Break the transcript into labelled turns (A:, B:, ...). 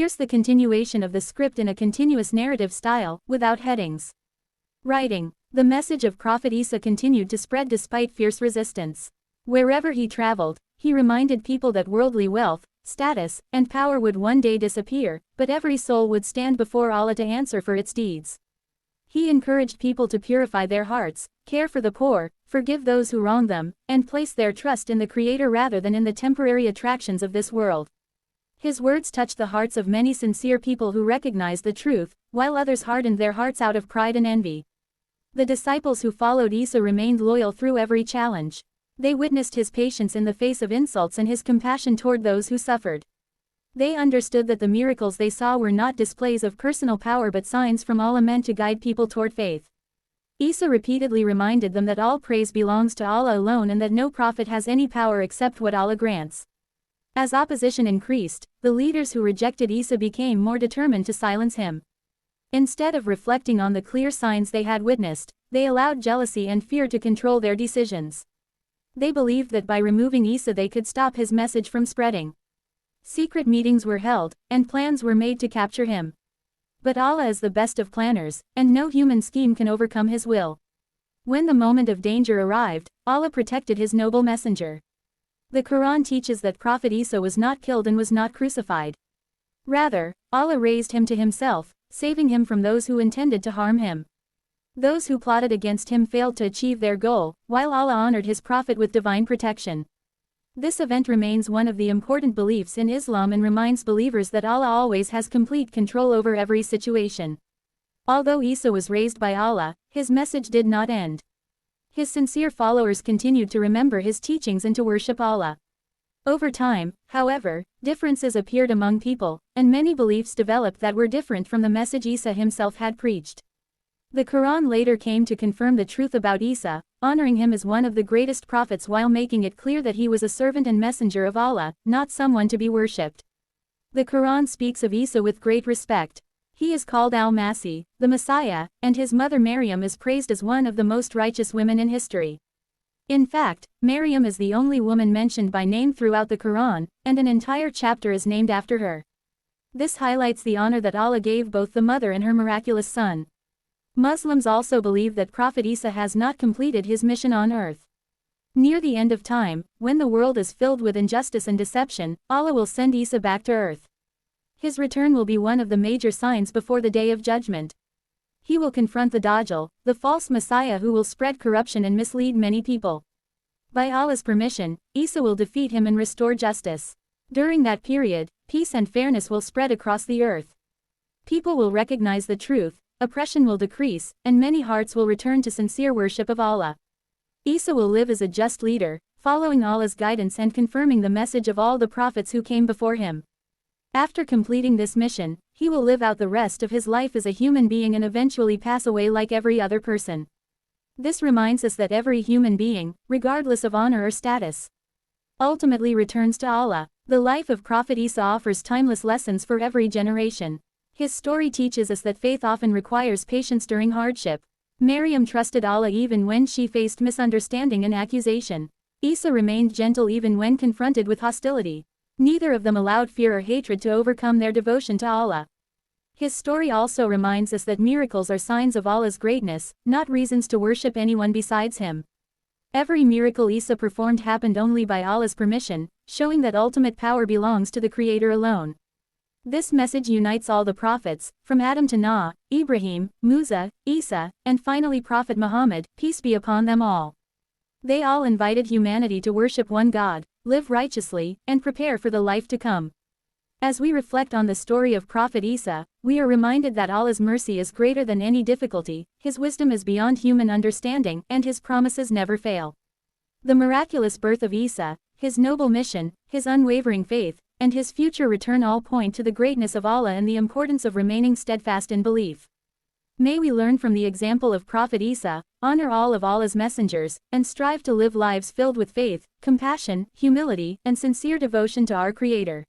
A: Here's the continuation of the script in a continuous narrative style, without headings. Writing. The message of Prophet Isa continued to spread despite fierce resistance. Wherever he traveled, he reminded people that worldly wealth, status, and power would one day disappear, but every soul would stand before Allah to answer for its deeds. He encouraged people to purify their hearts, care for the poor, forgive those who wrong them, and place their trust in the Creator rather than in the temporary attractions of this world. His words touched the hearts of many sincere people who recognized the truth, while others hardened their hearts out of pride and envy. The disciples who followed Isa remained loyal through every challenge. They witnessed his patience in the face of insults and his compassion toward those who suffered. They understood that the miracles they saw were not displays of personal power but signs from Allah meant to guide people toward faith. Isa repeatedly reminded them that all praise belongs to Allah alone and that no prophet has any power except what Allah grants. As opposition increased, the leaders who rejected Isa became more determined to silence him. Instead of reflecting on the clear signs they had witnessed, they allowed jealousy and fear to control their decisions. They believed that by removing Isa they could stop his message from spreading. Secret meetings were held, and plans were made to capture him. But Allah is the best of planners, and no human scheme can overcome his will. When the moment of danger arrived, Allah protected his noble messenger. The Quran teaches that Prophet Isa was not killed and was not crucified. Rather, Allah raised him to himself, saving him from those who intended to harm him. Those who plotted against him failed to achieve their goal, while Allah honored his prophet with divine protection. This event remains one of the important beliefs in Islam and reminds believers that Allah always has complete control over every situation. Although Isa was raised by Allah, his message did not end. His sincere followers continued to remember his teachings and to worship Allah. Over time, however, differences appeared among people, and many beliefs developed that were different from the message Isa himself had preached. The Quran later came to confirm the truth about Isa, honoring him as one of the greatest prophets while making it clear that he was a servant and messenger of Allah, not someone to be worshipped. The Quran speaks of Isa with great respect. He is called Al-Masih, the Messiah, and his mother Maryam is praised as one of the most righteous women in history. In fact, Maryam is the only woman mentioned by name throughout the Quran, and an entire chapter is named after her. This highlights the honor that Allah gave both the mother and her miraculous son. Muslims also believe that Prophet Isa has not completed his mission on earth. Near the end of time, when the world is filled with injustice and deception, Allah will send Isa back to earth. His return will be one of the major signs before the day of judgment. He will confront the Dajjal, the false messiah who will spread corruption and mislead many people. By Allah's permission, Isa will defeat him and restore justice. During that period, peace and fairness will spread across the earth. People will recognize the truth, oppression will decrease, and many hearts will return to sincere worship of Allah. Isa will live as a just leader, following Allah's guidance and confirming the message of all the prophets who came before him. After completing this mission, he will live out the rest of his life as a human being and eventually pass away like every other person. This reminds us that every human being, regardless of honor or status, ultimately returns to Allah. The life of Prophet Isa offers timeless lessons for every generation. His story teaches us that faith often requires patience during hardship. Maryam trusted Allah even when she faced misunderstanding and accusation. Isa remained gentle even when confronted with hostility. Neither of them allowed fear or hatred to overcome their devotion to Allah. His story also reminds us that miracles are signs of Allah's greatness, not reasons to worship anyone besides him. Every miracle Isa performed happened only by Allah's permission, showing that ultimate power belongs to the Creator alone. This message unites all the prophets, from Adam to Noah, Ibrahim, Musa, Isa, and finally Prophet Muhammad, peace be upon them all. They all invited humanity to worship one God, live righteously, and prepare for the life to come. As we reflect on the story of Prophet Isa, we are reminded that Allah's mercy is greater than any difficulty, His wisdom is beyond human understanding, and His promises never fail. The miraculous birth of Isa, His noble mission, His unwavering faith, and His future return all point to the greatness of Allah and the importance of remaining steadfast in belief. May we learn from the example of Prophet Isa, honor all of Allah's messengers, and strive to live lives filled with faith, compassion, humility, and sincere devotion to our Creator.